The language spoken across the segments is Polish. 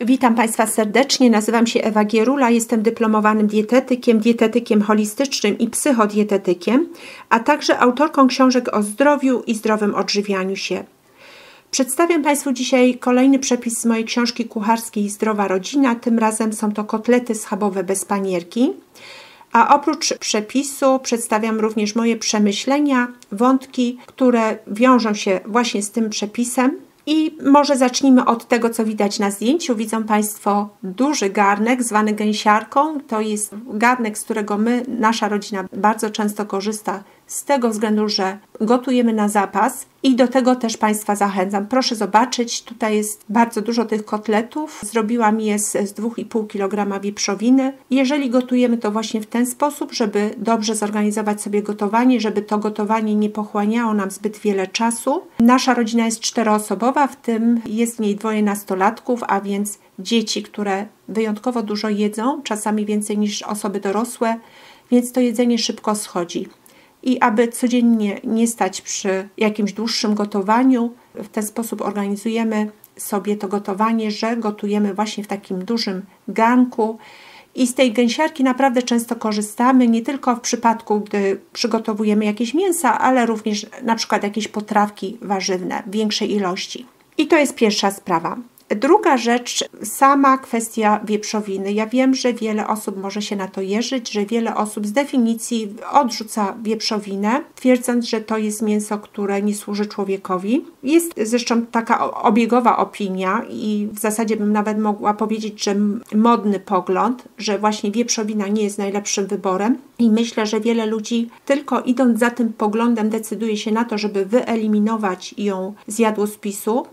Witam Państwa serdecznie, nazywam się Ewa Gierula, jestem dyplomowanym dietetykiem holistycznym i psychodietetykiem, a także autorką książek o zdrowiu i zdrowym odżywianiu się. Przedstawiam Państwu dzisiaj kolejny przepis z mojej książki kucharskiej Zdrowa rodzina, tym razem są to kotlety schabowe bez panierki. A oprócz przepisu przedstawiam również moje przemyślenia, wątki, które wiążą się właśnie z tym przepisem. I może zacznijmy od tego, co widać na zdjęciu. Widzą Państwo duży garnek zwany gęsiarką. To jest garnek, z którego nasza rodzina bardzo często korzysta z tego względu, że gotujemy na zapas. I do tego też Państwa zachęcam. Proszę zobaczyć, tutaj jest bardzo dużo tych kotletów. Zrobiłam je z 2,5 kg wieprzowiny. Jeżeli gotujemy to właśnie w ten sposób, żeby dobrze zorganizować sobie gotowanie, żeby to gotowanie nie pochłaniało nam zbyt wiele czasu. Nasza rodzina jest 4-osobowa, w tym jest w niej 2 nastolatków, a więc dzieci, które wyjątkowo dużo jedzą, czasami więcej niż osoby dorosłe, więc to jedzenie szybko schodzi. I aby codziennie nie stać przy jakimś dłuższym gotowaniu, w ten sposób organizujemy sobie to gotowanie, że gotujemy właśnie w takim dużym garnku. I z tej gęsiarki naprawdę często korzystamy, nie tylko w przypadku, gdy przygotowujemy jakieś mięsa, ale również na przykład jakieś potrawki warzywne w większej ilości. I to jest pierwsza sprawa. Druga rzecz, sama kwestia wieprzowiny. Ja wiem, że wiele osób może się na to jeżyć, że wiele osób z definicji odrzuca wieprzowinę, twierdząc, że to jest mięso, które nie służy człowiekowi. Jest zresztą taka obiegowa opinia i w zasadzie bym nawet mogła powiedzieć, że modny pogląd, że właśnie wieprzowina nie jest najlepszym wyborem. I myślę, że wiele ludzi tylko idąc za tym poglądem decyduje się na to, żeby wyeliminować ją z jadłospisu.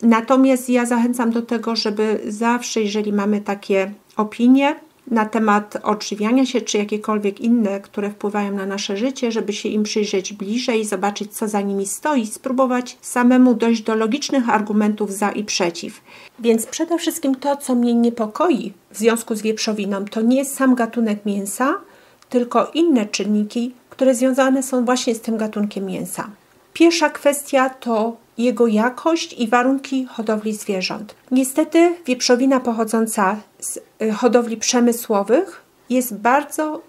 Natomiast ja zachęcam do tego, żeby zawsze, jeżeli mamy takie opinie na temat odżywiania się, czy jakiekolwiek inne, które wpływają na nasze życie, żeby się im przyjrzeć bliżej, zobaczyć, co za nimi stoi, spróbować samemu dojść do logicznych argumentów za i przeciw. Więc przede wszystkim to, co mnie niepokoi w związku z wieprzowiną, to nie jest sam gatunek mięsa, tylko inne czynniki, które związane są właśnie z tym gatunkiem mięsa. Pierwsza kwestia to jego jakość i warunki hodowli zwierząt. Niestety wieprzowina pochodząca z hodowli przemysłowych jest bardzo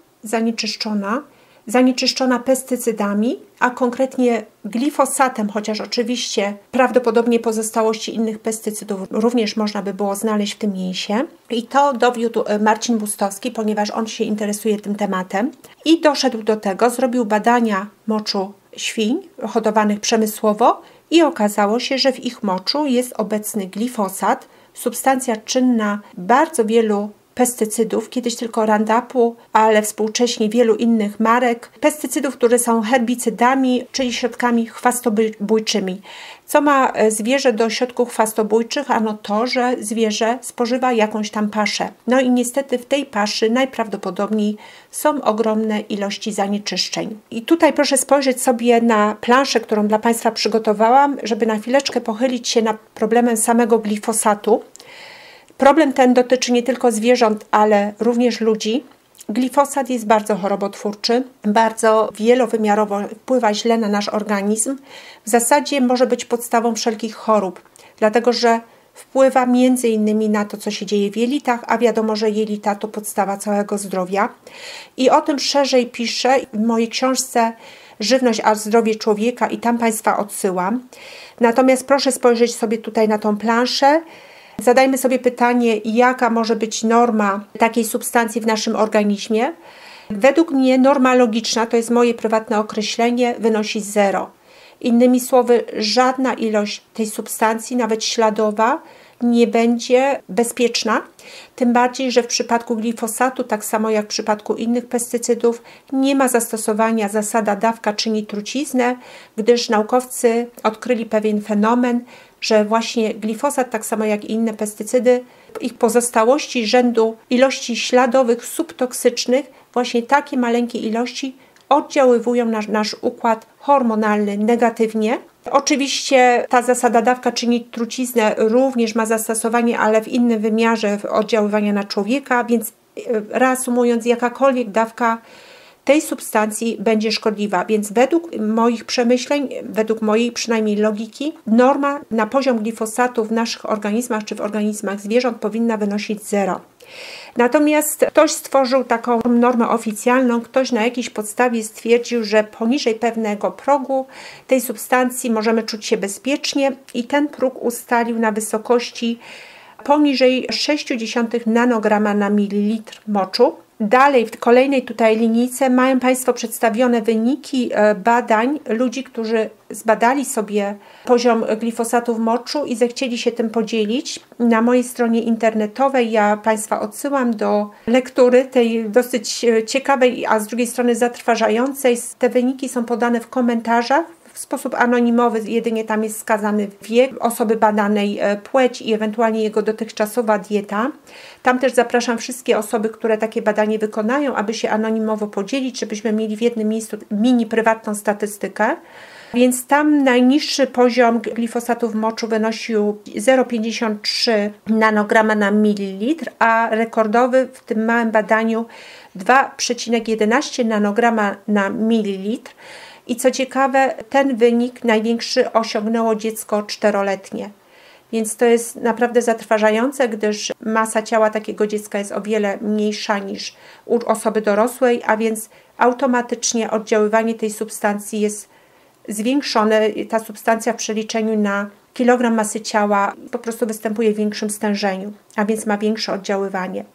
zanieczyszczona pestycydami, a konkretnie glifosatem, chociaż oczywiście prawdopodobnie pozostałości innych pestycydów również można by było znaleźć w tym mięsie. I to dowiódł Marcin Bustowski, ponieważ on się interesuje tym tematem i doszedł do tego, zrobił badania moczu świń hodowanych przemysłowo i okazało się, że w ich moczu jest obecny glifosat, substancja czynna bardzo wielu pestycydów, kiedyś tylko Roundupu, ale współcześnie wielu innych marek, pestycydów, które są herbicydami, czyli środkami chwastobójczymi. Co ma zwierzę do środków chwastobójczych? Ano to, że zwierzę spożywa jakąś tam paszę. No i niestety w tej paszy najprawdopodobniej są ogromne ilości zanieczyszczeń. I tutaj proszę spojrzeć sobie na planszę, którą dla Państwa przygotowałam, żeby na chwileczkę pochylić się nad problemem samego glifosatu. Problem ten dotyczy nie tylko zwierząt, ale również ludzi. Glifosat jest bardzo chorobotwórczy, bardzo wielowymiarowo wpływa źle na nasz organizm. W zasadzie może być podstawą wszelkich chorób, dlatego że wpływa m.in. na to, co się dzieje w jelitach, a wiadomo, że jelita to podstawa całego zdrowia. I o tym szerzej piszę w mojej książce Żywność a zdrowie człowieka i tam Państwa odsyłam. Natomiast proszę spojrzeć sobie tutaj na tą planszę. Zadajmy sobie pytanie, jaka może być norma takiej substancji w naszym organizmie. Według mnie norma logiczna, to jest moje prywatne określenie, wynosi 0. Innymi słowy, żadna ilość tej substancji, nawet śladowa, nie będzie bezpieczna. Tym bardziej, że w przypadku glifosatu, tak samo jak w przypadku innych pestycydów, nie ma zastosowania zasada dawka czyni truciznę, gdyż naukowcy odkryli pewien fenomen, że właśnie glifosat, tak samo jak i inne pestycydy, ich pozostałości rzędu ilości śladowych subtoksycznych, właśnie takie maleńkie ilości oddziaływują na nasz układ hormonalny negatywnie. Oczywiście ta zasada dawka czyni truciznę również ma zastosowanie, ale w innym wymiarze oddziaływania na człowieka, więc reasumując, jakakolwiek dawka tej substancji będzie szkodliwa. Więc według moich przemyśleń, według mojej przynajmniej logiki, norma na poziom glifosatu w naszych organizmach czy w organizmach zwierząt powinna wynosić 0. Natomiast ktoś stworzył taką normę oficjalną, ktoś na jakiejś podstawie stwierdził, że poniżej pewnego progu tej substancji możemy czuć się bezpiecznie i ten próg ustalił na wysokości poniżej 0,6 nanograma na mililitr moczu. Dalej w kolejnej tutaj linijce mają Państwo przedstawione wyniki badań ludzi, którzy zbadali sobie poziom glifosatu w moczu i zechcieli się tym podzielić. Na mojej stronie internetowej ja Państwa odsyłam do lektury tej dosyć ciekawej, a z drugiej strony zatrważającej. Te wyniki są podane w komentarzach. W sposób anonimowy, jedynie tam jest wskazany wiek osoby badanej, płeć i ewentualnie jego dotychczasowa dieta. Tam też zapraszam wszystkie osoby, które takie badanie wykonają, aby się anonimowo podzielić, żebyśmy mieli w jednym miejscu mini prywatną statystykę. Więc tam najniższy poziom glifosatu w moczu wynosił 0,53 nanograma na mililitr, a rekordowy w tym małym badaniu 2,11 nanograma na mililitr. I co ciekawe, ten wynik największy osiągnęło dziecko 4-letnie. Więc to jest naprawdę zatrważające, gdyż masa ciała takiego dziecka jest o wiele mniejsza niż u osoby dorosłej, a więc automatycznie oddziaływanie tej substancji jest zwiększone. Ta substancja w przeliczeniu na kilogram masy ciała po prostu występuje w większym stężeniu, a więc ma większe oddziaływanie.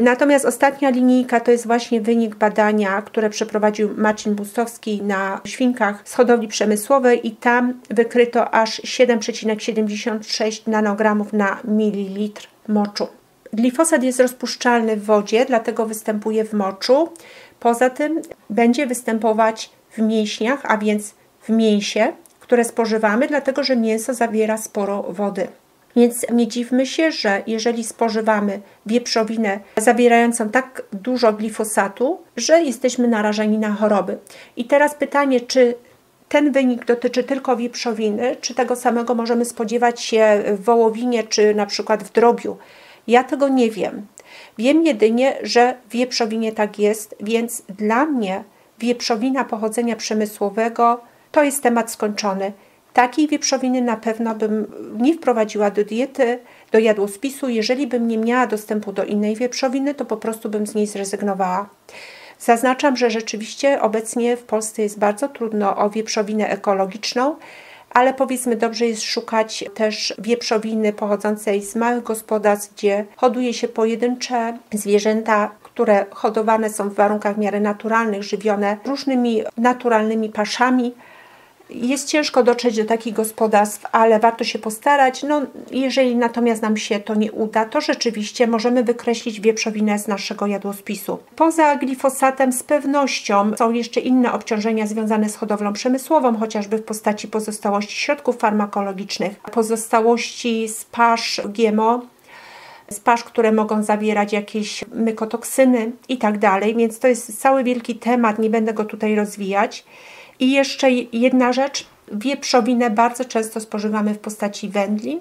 Natomiast ostatnia linijka to jest właśnie wynik badania, które przeprowadził Marcin Bustowski na świnkach z hodowli przemysłowej i tam wykryto aż 7,76 nanogramów na mililitr moczu. Glifosat jest rozpuszczalny w wodzie, dlatego występuje w moczu. Poza tym będzie występować w mięśniach, a więc w mięsie, które spożywamy, dlatego że mięso zawiera sporo wody. Więc nie dziwmy się, że jeżeli spożywamy wieprzowinę zawierającą tak dużo glifosatu, że jesteśmy narażeni na choroby. I teraz pytanie, czy ten wynik dotyczy tylko wieprzowiny, czy tego samego możemy spodziewać się w wołowinie, czy na przykład w drobiu? Ja tego nie wiem. Wiem jedynie, że w wieprzowinie tak jest, więc dla mnie wieprzowina pochodzenia przemysłowego to jest temat skończony. Takiej wieprzowiny na pewno bym nie wprowadziła do diety, do jadłospisu. Jeżeli bym nie miała dostępu do innej wieprzowiny, to po prostu bym z niej zrezygnowała. Zaznaczam, że rzeczywiście obecnie w Polsce jest bardzo trudno o wieprzowinę ekologiczną, ale powiedzmy dobrze jest szukać też wieprzowiny pochodzącej z małych gospodarstw, gdzie hoduje się pojedyncze zwierzęta, które hodowane są w warunkach w miarę naturalnych, żywione różnymi naturalnymi paszami. Jest ciężko dotrzeć do takich gospodarstw, ale warto się postarać. No, jeżeli natomiast nam się to nie uda, to rzeczywiście możemy wykreślić wieprzowinę z naszego jadłospisu. Poza glifosatem z pewnością są jeszcze inne obciążenia związane z hodowlą przemysłową, chociażby w postaci pozostałości środków farmakologicznych, pozostałości z pasz GMO, z pasz, które mogą zawierać jakieś mykotoksyny i tak dalej, więc to jest cały wielki temat, nie będę go tutaj rozwijać. I jeszcze jedna rzecz, wieprzowinę bardzo często spożywamy w postaci wędlin,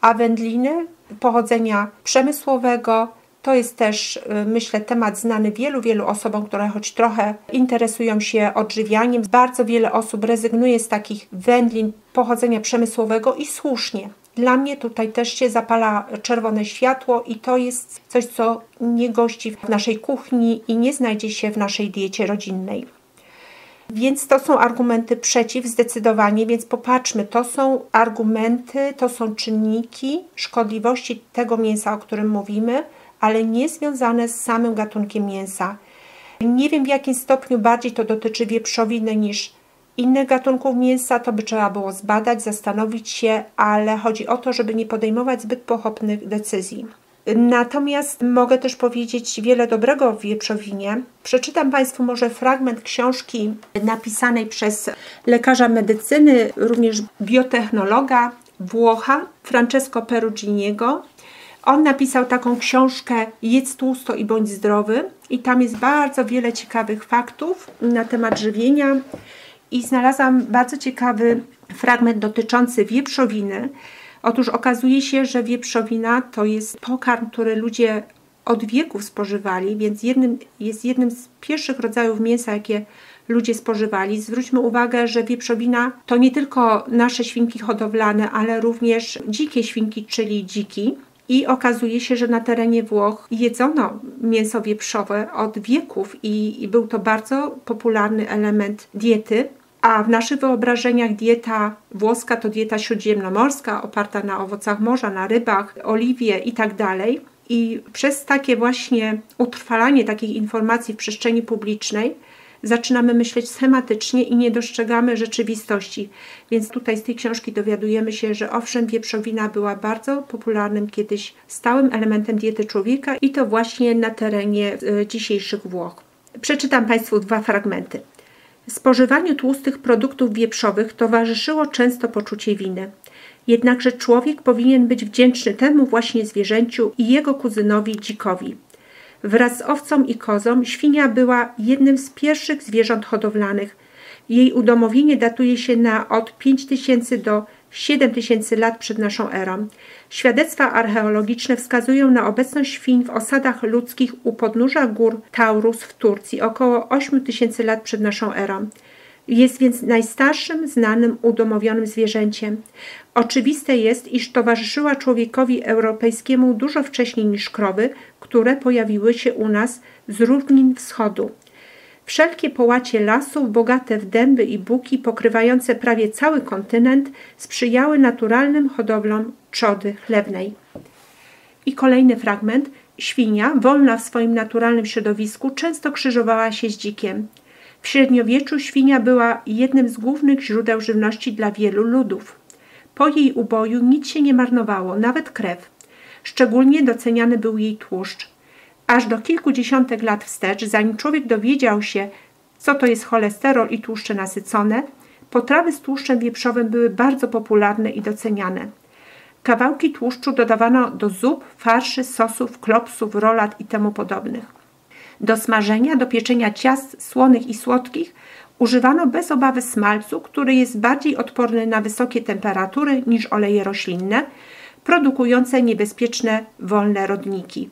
a wędliny pochodzenia przemysłowego to jest też, myślę, temat znany wielu osobom, które choć trochę interesują się odżywianiem. Bardzo wiele osób rezygnuje z takich wędlin pochodzenia przemysłowego i słusznie. Dla mnie tutaj też się zapala czerwone światło i to jest coś, co nie gości w naszej kuchni i nie znajdzie się w naszej diecie rodzinnej. Więc to są argumenty przeciw zdecydowanie, więc popatrzmy, to są argumenty, to są czynniki szkodliwości tego mięsa, o którym mówimy, ale nie związane z samym gatunkiem mięsa. Nie wiem, w jakim stopniu bardziej to dotyczy wieprzowiny niż innych gatunków mięsa, to by trzeba było zbadać, zastanowić się, ale chodzi o to, żeby nie podejmować zbyt pochopnych decyzji. Natomiast mogę też powiedzieć wiele dobrego o wieprzowinie. Przeczytam Państwu może fragment książki napisanej przez lekarza medycyny, również biotechnologa, Włocha, Francesco Peruginiego. On napisał taką książkę Jedz tłusto i bądź zdrowy i tam jest bardzo wiele ciekawych faktów na temat żywienia i znalazłam bardzo ciekawy fragment dotyczący wieprzowiny. Otóż okazuje się, że wieprzowina to jest pokarm, który ludzie od wieków spożywali, więc jest jednym z pierwszych rodzajów mięsa, jakie ludzie spożywali. Zwróćmy uwagę, że wieprzowina to nie tylko nasze świnki hodowlane, ale również dzikie świnki, czyli dziki. I okazuje się, że na terenie Włoch jedzono mięso wieprzowe od wieków i był to bardzo popularny element diety. A w naszych wyobrażeniach dieta włoska to dieta śródziemnomorska, oparta na owocach morza, na rybach, oliwie itd. I przez takie właśnie utrwalanie takich informacji w przestrzeni publicznej zaczynamy myśleć schematycznie i nie dostrzegamy rzeczywistości. Więc tutaj z tej książki dowiadujemy się, że owszem, wieprzowina była bardzo popularnym kiedyś stałym elementem diety człowieka i to właśnie na terenie dzisiejszych Włoch. Przeczytam Państwu 2 fragmenty. Spożywaniu tłustych produktów wieprzowych towarzyszyło często poczucie winy. Jednakże człowiek powinien być wdzięczny temu właśnie zwierzęciu i jego kuzynowi dzikowi. Wraz z owcą i kozą świnia była jednym z pierwszych zwierząt hodowlanych. Jej udomowienie datuje się na od 5000 do 7000 lat przed naszą erą. Świadectwa archeologiczne wskazują na obecność świń w osadach ludzkich u podnóża gór Taurus w Turcji około 8000 lat przed naszą erą. Jest więc najstarszym znanym udomowionym zwierzęciem. Oczywiste jest, iż towarzyszyła człowiekowi europejskiemu dużo wcześniej niż krowy, które pojawiły się u nas z równin wschodu. Wszelkie połacie lasów, bogate w dęby i buki, pokrywające prawie cały kontynent, sprzyjały naturalnym hodowlom trzody chlewnej. I kolejny fragment. Świnia, wolna w swoim naturalnym środowisku, często krzyżowała się z dzikiem. W średniowieczu świnia była jednym z głównych źródeł żywności dla wielu ludów. Po jej uboju nic się nie marnowało, nawet krew. Szczególnie doceniany był jej tłuszcz. Aż do kilkudziesiątek lat wstecz, zanim człowiek dowiedział się, co to jest cholesterol i tłuszcze nasycone, potrawy z tłuszczem wieprzowym były bardzo popularne i doceniane. Kawałki tłuszczu dodawano do zup, farszy, sosów, klopsów, rolat i temu podobnych. Do smażenia, do pieczenia ciast słonych i słodkich używano bez obawy smalcu, który jest bardziej odporny na wysokie temperatury niż oleje roślinne, produkujące niebezpieczne wolne rodniki.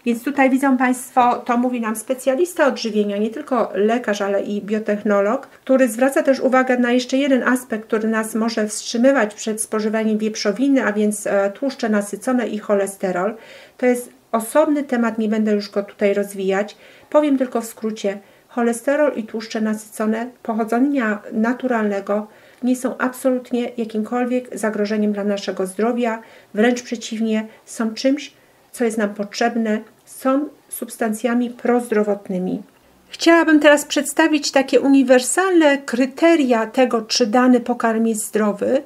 Więc tutaj widzą Państwo, to mówi nam specjalista odżywienia, nie tylko lekarz, ale i biotechnolog, który zwraca też uwagę na jeszcze jeden aspekt, który nas może wstrzymywać przed spożywaniem wieprzowiny, a więc tłuszcze nasycone i cholesterol. To jest osobny temat, nie będę już go tutaj rozwijać. Powiem tylko w skrócie, cholesterol i tłuszcze nasycone pochodzenia naturalnego nie są absolutnie jakimkolwiek zagrożeniem dla naszego zdrowia, wręcz przeciwnie, są czymś, co jest nam potrzebne, są substancjami prozdrowotnymi. Chciałabym teraz przedstawić takie uniwersalne kryteria tego, czy dany pokarm jest zdrowy.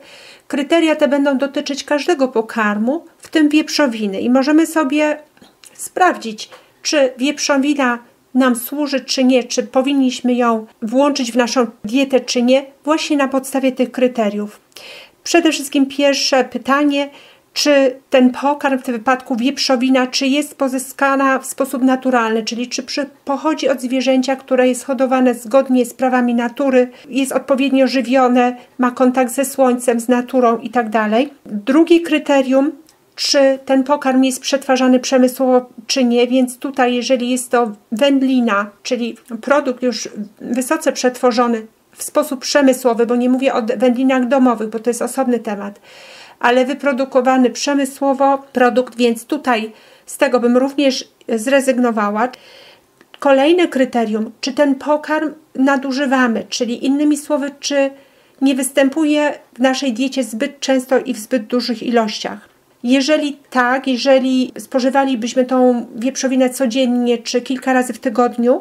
Kryteria te będą dotyczyć każdego pokarmu, w tym wieprzowiny. I możemy sobie sprawdzić, czy wieprzowina nam służy, czy nie, czy powinniśmy ją włączyć w naszą dietę, czy nie, właśnie na podstawie tych kryteriów. Przede wszystkim pierwsze pytanie, czy ten pokarm, w tym wypadku wieprzowina, czy jest pozyskana w sposób naturalny, czyli czy pochodzi od zwierzęcia, które jest hodowane zgodnie z prawami natury, jest odpowiednio żywione, ma kontakt ze słońcem, z naturą itd. Drugie kryterium, czy ten pokarm jest przetwarzany przemysłowo, czy nie, więc tutaj jeżeli jest to wędlina, czyli produkt już wysoce przetworzony w sposób przemysłowy, bo nie mówię o wędlinach domowych, bo to jest osobny temat, ale wyprodukowany przemysłowo produkt, więc tutaj z tego bym również zrezygnowała. Kolejne kryterium, czy ten pokarm nadużywamy, czyli innymi słowy, czy nie występuje w naszej diecie zbyt często i w zbyt dużych ilościach. Jeżeli tak, jeżeli spożywalibyśmy tą wieprzowinę codziennie czy kilka razy w tygodniu,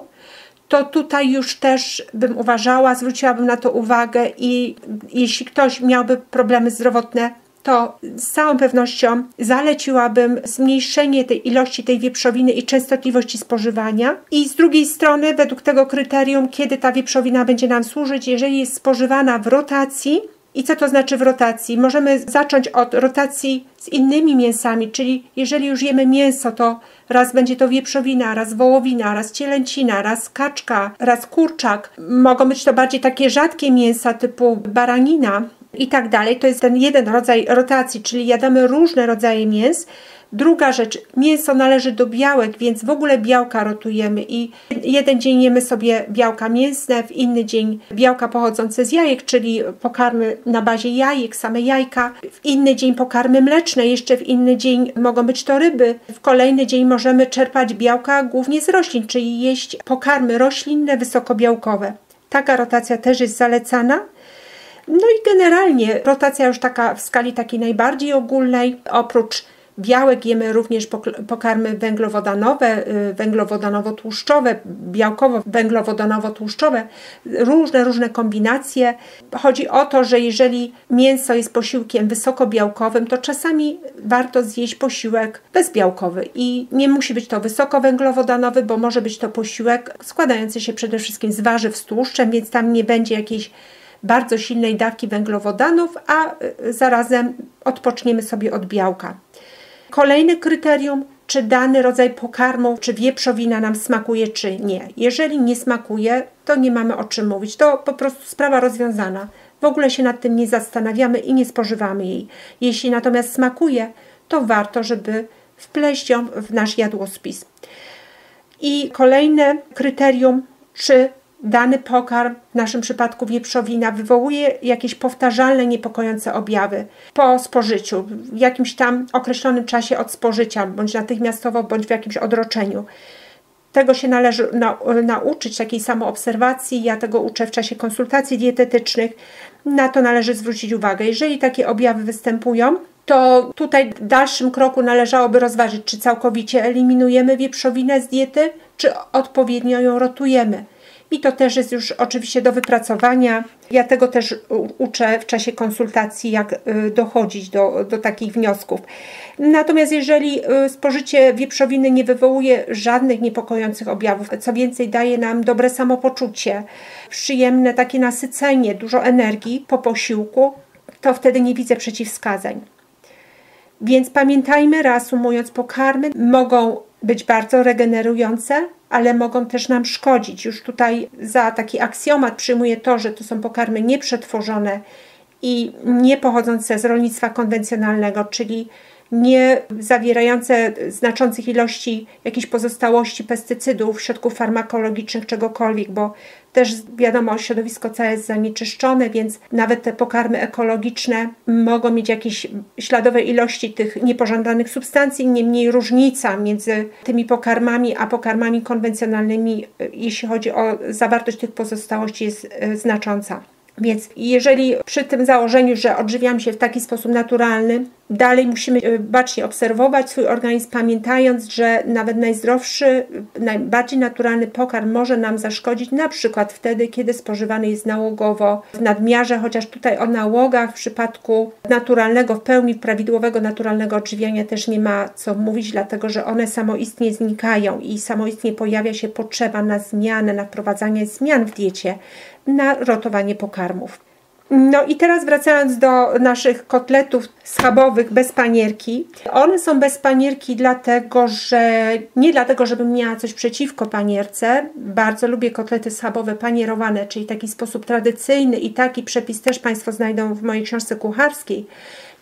to tutaj już też bym uważała, zwróciłabym na to uwagę i jeśli ktoś miałby problemy zdrowotne, to z całą pewnością zaleciłabym zmniejszenie tej ilości tej wieprzowiny i częstotliwości spożywania. I z drugiej strony, według tego kryterium, kiedy ta wieprzowina będzie nam służyć, jeżeli jest spożywana w rotacji. I co to znaczy w rotacji? Możemy zacząć od rotacji z innymi mięsami, czyli jeżeli już jemy mięso, to raz będzie to wieprzowina, raz wołowina, raz cielęcina, raz kaczka, raz kurczak. Mogą być to bardziej takie rzadkie mięsa typu baranina. i tak dalej. To jest ten jeden rodzaj rotacji, czyli jadamy różne rodzaje mięs. Druga rzecz, mięso należy do białek, więc w ogóle białka rotujemy i jeden dzień jemy sobie białka mięsne, w inny dzień białka pochodzące z jajek, czyli pokarmy na bazie jajek, same jajka, w inny dzień pokarmy mleczne, jeszcze w inny dzień mogą być to ryby, w kolejny dzień możemy czerpać białka głównie z roślin, czyli jeść pokarmy roślinne, wysokobiałkowe. Taka rotacja też jest zalecana. No i generalnie rotacja już taka w skali takiej najbardziej ogólnej, oprócz białek jemy również pokarmy węglowodanowe, węglowodanowo-tłuszczowe, białkowo-węglowodanowo-tłuszczowe, różne kombinacje. Chodzi o to, że jeżeli mięso jest posiłkiem wysokobiałkowym, to czasami warto zjeść posiłek bezbiałkowy i nie musi być to wysokowęglowodanowy, bo może być to posiłek składający się przede wszystkim z warzyw z tłuszczem, więc tam nie będzie jakiejś bardzo silnej dawki węglowodanów, a zarazem odpoczniemy sobie od białka. Kolejne kryterium, czy dany rodzaj pokarmu, czy wieprzowina nam smakuje, czy nie. Jeżeli nie smakuje, to nie mamy o czym mówić. To po prostu sprawa rozwiązana. W ogóle się nad tym nie zastanawiamy i nie spożywamy jej. Jeśli natomiast smakuje, to warto, żeby wpleść ją w nasz jadłospis. I kolejne kryterium, czy dany pokarm, w naszym przypadku wieprzowina, wywołuje jakieś powtarzalne, niepokojące objawy po spożyciu, w jakimś tam określonym czasie od spożycia, bądź natychmiastowo, bądź w jakimś odroczeniu. Tego się należy nauczyć, takiej samoobserwacji. Ja tego uczę w czasie konsultacji dietetycznych. Na to należy zwrócić uwagę. Jeżeli takie objawy występują, to tutaj w dalszym kroku należałoby rozważyć, czy całkowicie eliminujemy wieprzowinę z diety, czy odpowiednio ją rotujemy. I to też jest już oczywiście do wypracowania. Ja tego też uczę w czasie konsultacji, jak dochodzić do takich wniosków. Natomiast jeżeli spożycie wieprzowiny nie wywołuje żadnych niepokojących objawów, co więcej daje nam dobre samopoczucie, przyjemne takie nasycenie, dużo energii po posiłku, to wtedy nie widzę przeciwwskazań. Więc pamiętajmy, reasumując, pokarmy mogą być bardzo regenerujące, ale mogą też nam szkodzić. Już tutaj za taki aksjomat przyjmuję to, że to są pokarmy nieprzetworzone i nie pochodzące z rolnictwa konwencjonalnego, czyli nie zawierające znaczących ilości jakichś pozostałości pestycydów, środków farmakologicznych, czegokolwiek, bo też wiadomo, środowisko całe jest zanieczyszczone, więc nawet te pokarmy ekologiczne mogą mieć jakieś śladowe ilości tych niepożądanych substancji, niemniej różnica między tymi pokarmami a pokarmami konwencjonalnymi, jeśli chodzi o zawartość tych pozostałości, jest znacząca. Więc jeżeli przy tym założeniu, że odżywiamy się w taki sposób naturalny, dalej musimy bacznie obserwować swój organizm, pamiętając, że nawet najzdrowszy, najbardziej naturalny pokarm może nam zaszkodzić, na przykład wtedy, kiedy spożywany jest nałogowo, w nadmiarze, chociaż tutaj o nałogach w przypadku naturalnego, w pełni prawidłowego, naturalnego odżywiania też nie ma co mówić, dlatego że one samoistnie znikają i samoistnie pojawia się potrzeba na zmianę, na wprowadzanie zmian w diecie, na rotowanie pokarmów. No i teraz wracając do naszych kotletów schabowych bez panierki. One są bez panierki nie dlatego, żebym miała coś przeciwko panierce. Bardzo lubię kotlety schabowe panierowane, czyli taki sposób tradycyjny i taki przepis też Państwo znajdą w mojej książce kucharskiej.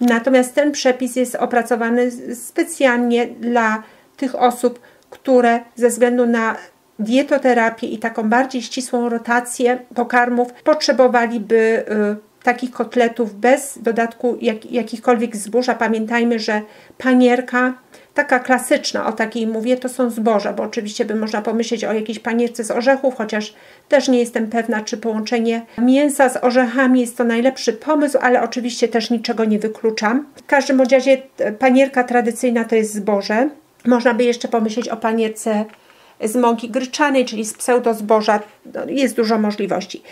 Natomiast ten przepis jest opracowany specjalnie dla tych osób, które ze względu na dietoterapię i taką bardziej ścisłą rotację pokarmów potrzebowaliby takich kotletów bez dodatku jakichkolwiek zbóż. A pamiętajmy, że panierka, taka klasyczna, o takiej mówię, to są zboża, bo oczywiście by można pomyśleć o jakiejś panierce z orzechów, chociaż też nie jestem pewna, czy połączenie mięsa z orzechami jest to najlepszy pomysł, ale oczywiście też niczego nie wykluczam. W każdym razie panierka tradycyjna to jest zboże. Można by jeszcze pomyśleć o panierce z mąki gryczanej, czyli z pseudozboża. Jest dużo możliwości.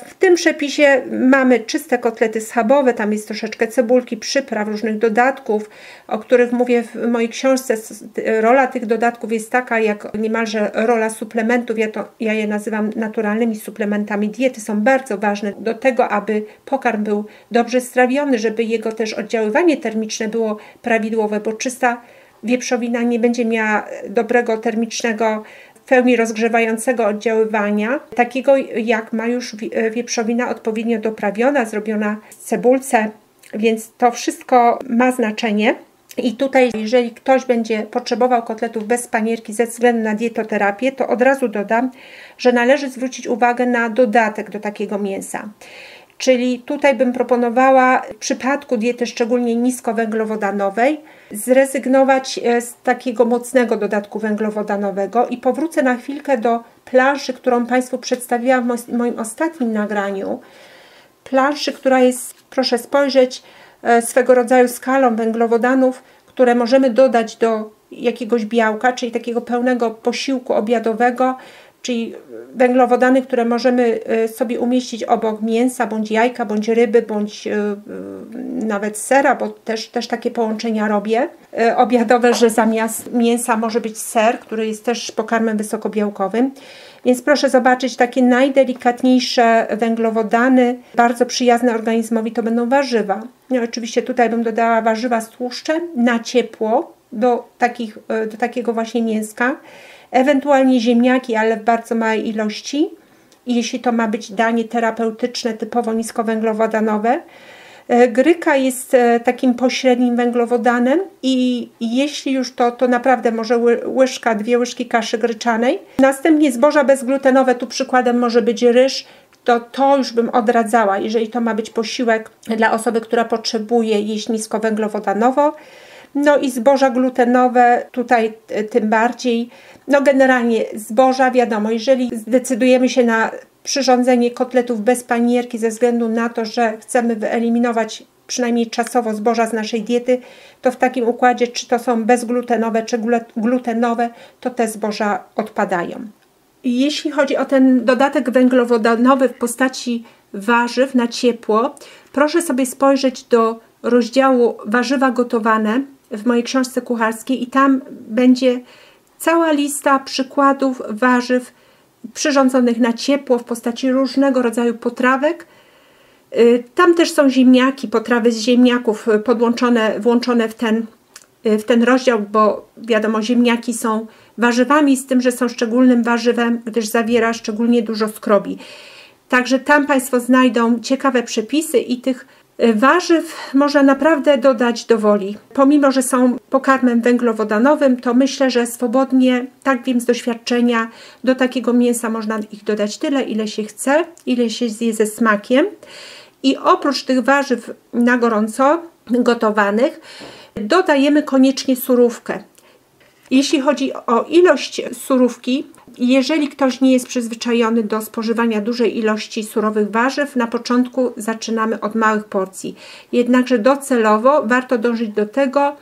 W tym przepisie mamy czyste kotlety schabowe, tam jest troszeczkę cebulki, przypraw, różnych dodatków, o których mówię w mojej książce. Rola tych dodatków jest taka, jak niemalże rola suplementów. Ja je nazywam naturalnymi suplementami diety. Są bardzo ważne do tego, aby pokarm był dobrze strawiony, żeby jego też oddziaływanie termiczne było prawidłowe, bo czysta wieprzowina nie będzie miała dobrego termicznego pełni rozgrzewającego oddziaływania, takiego jak ma już wieprzowina odpowiednio doprawiona, zrobiona w cebulce, więc to wszystko ma znaczenie. I tutaj, jeżeli ktoś będzie potrzebował kotletów bez panierki ze względu na dietoterapię, to od razu dodam, że należy zwrócić uwagę na dodatek do takiego mięsa. Czyli tutaj bym proponowała w przypadku diety szczególnie niskowęglowodanowej zrezygnować z takiego mocnego dodatku węglowodanowego i powrócę na chwilkę do planszy, którą Państwu przedstawiłam w moim ostatnim nagraniu. Planszy, która jest, proszę spojrzeć, swego rodzaju skalą węglowodanów, które możemy dodać do jakiegoś białka, czyli takiego pełnego posiłku obiadowego, czyli węglowodany, które możemy sobie umieścić obok mięsa, bądź jajka, bądź ryby, bądź nawet sera, bo też takie połączenia robię obiadowe, że zamiast mięsa może być ser, który jest też pokarmem wysokobiałkowym. Więc proszę zobaczyć, takie najdelikatniejsze węglowodany, bardzo przyjazne organizmowi, to będą warzywa. No, oczywiście tutaj bym dodała warzywa z tłuszczem na ciepło do takiego właśnie mięska. Ewentualnie ziemniaki, ale w bardzo małej ilości. Jeśli to ma być danie terapeutyczne, typowo niskowęglowodanowe. Gryka jest takim pośrednim węglowodanem i jeśli już to naprawdę może łyżka, 2 łyżki kaszy gryczanej. Następnie zboża bezglutenowe, tu przykładem może być ryż, to już bym odradzała, jeżeli to ma być posiłek dla osoby, która potrzebuje jeść niskowęglowodanowo. No i zboża glutenowe, tutaj tym bardziej. No generalnie zboża, wiadomo, jeżeli zdecydujemy się na przyrządzenie kotletów bez panierki ze względu na to, że chcemy wyeliminować przynajmniej czasowo zboża z naszej diety, to w takim układzie, czy to są bezglutenowe, czy glutenowe, to te zboża odpadają. Jeśli chodzi o ten dodatek węglowodanowy w postaci warzyw na ciepło, proszę sobie spojrzeć do rozdziału warzywa gotowane w mojej książce kucharskiej i tam będzie cała lista przykładów warzyw przyrządzonych na ciepło w postaci różnego rodzaju potrawek. Tam też są ziemniaki, potrawy z ziemniaków włączone w ten rozdział, bo wiadomo, ziemniaki są warzywami, z tym, że są szczególnym warzywem, gdyż zawiera szczególnie dużo skrobi. Także tam Państwo znajdą ciekawe przepisy i tych warzyw można naprawdę dodać do woli. Pomimo, że są pokarmem węglowodanowym, to myślę, że swobodnie, tak wiem z doświadczenia, do takiego mięsa można ich dodać tyle, ile się chce, ile się zje ze smakiem. I oprócz tych warzyw na gorąco gotowanych, dodajemy koniecznie surówkę. Jeśli chodzi o ilość surówki, jeżeli ktoś nie jest przyzwyczajony do spożywania dużej ilości surowych warzyw, na początku zaczynamy od małych porcji. Jednakże docelowo warto dążyć do tego,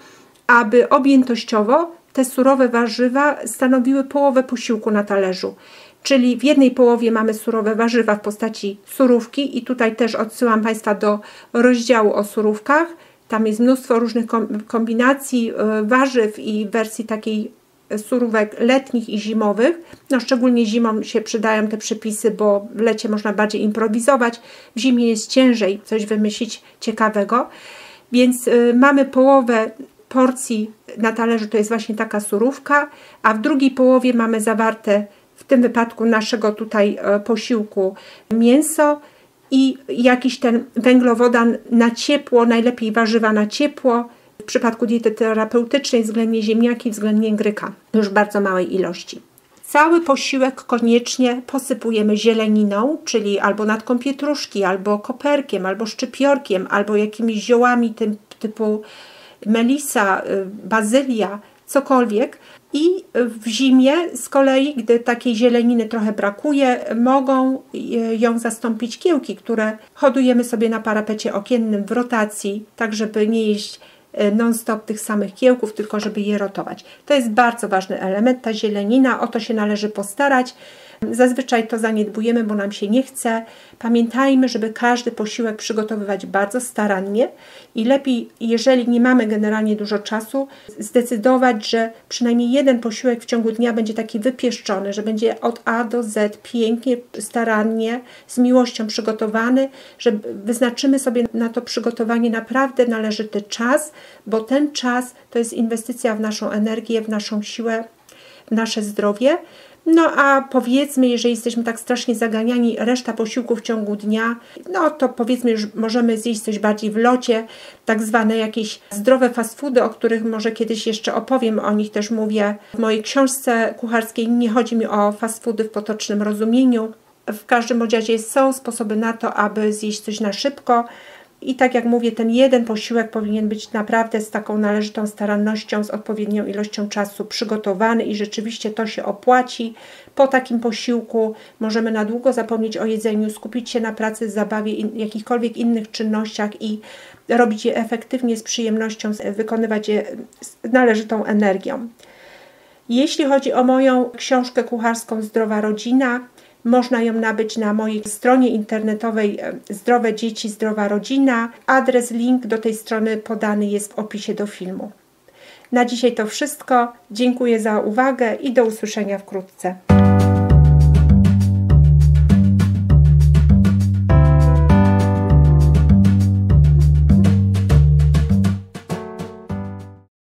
aby objętościowo te surowe warzywa stanowiły połowę posiłku na talerzu. Czyli w jednej połowie mamy surowe warzywa w postaci surówki i tutaj też odsyłam Państwa do rozdziału o surówkach. Tam jest mnóstwo różnych kombinacji warzyw i wersji takiej surówek letnich i zimowych. No, szczególnie zimą się przydają te przepisy, bo w lecie można bardziej improwizować. W zimie jest ciężej coś wymyślić ciekawego. Więc mamy połowę porcji na talerzu, to jest właśnie taka surówka, a w drugiej połowie mamy zawarte w tym wypadku naszego tutaj posiłku mięso i jakiś ten węglowodan na ciepło, najlepiej warzywa na ciepło. W przypadku diety terapeutycznej względnie ziemniaki, względnie gryka, już w bardzo małej ilości. Cały posiłek koniecznie posypujemy zieleniną, czyli albo natką pietruszki, albo koperkiem, albo szczypiorkiem, albo jakimiś ziołami typu melisa, bazylia, cokolwiek. I w zimie z kolei, gdy takiej zieleniny trochę brakuje, mogą ją zastąpić kiełki, które hodujemy sobie na parapecie okiennym w rotacji, tak żeby nie jeść non-stop tych samych kiełków, tylko żeby je rotować. To jest bardzo ważny element, ta zielenina, o to się należy postarać. Zazwyczaj to zaniedbujemy, bo nam się nie chce. Pamiętajmy, żeby każdy posiłek przygotowywać bardzo starannie i lepiej, jeżeli nie mamy generalnie dużo czasu, zdecydować, że przynajmniej jeden posiłek w ciągu dnia będzie taki wypieszczony, że będzie od A do Z pięknie, starannie, z miłością przygotowany, że wyznaczymy sobie na to przygotowanie naprawdę należyty czas, bo ten czas to jest inwestycja w naszą energię, w naszą siłę, w nasze zdrowie. No a powiedzmy, jeżeli jesteśmy tak strasznie zaganiani, reszta posiłków w ciągu dnia, no to powiedzmy już możemy zjeść coś bardziej w locie, tak zwane jakieś zdrowe fast foody, o których może kiedyś jeszcze opowiem, o nich też mówię w mojej książce kucharskiej. Nie chodzi mi o fast foody w potocznym rozumieniu. W każdym razie są sposoby na to, aby zjeść coś na szybko. I tak jak mówię, ten jeden posiłek powinien być naprawdę z taką należytą starannością, z odpowiednią ilością czasu przygotowany i rzeczywiście to się opłaci. Po takim posiłku możemy na długo zapomnieć o jedzeniu, skupić się na pracy, zabawie i jakichkolwiek innych czynnościach i robić je efektywnie, z przyjemnością, wykonywać je z należytą energią. Jeśli chodzi o moją książkę kucharską Zdrowa Rodzina, można ją nabyć na mojej stronie internetowej Zdrowe Dzieci, Zdrowa Rodzina. Adres, link do tej strony podany jest w opisie do filmu. Na dzisiaj to wszystko. Dziękuję za uwagę i do usłyszenia wkrótce.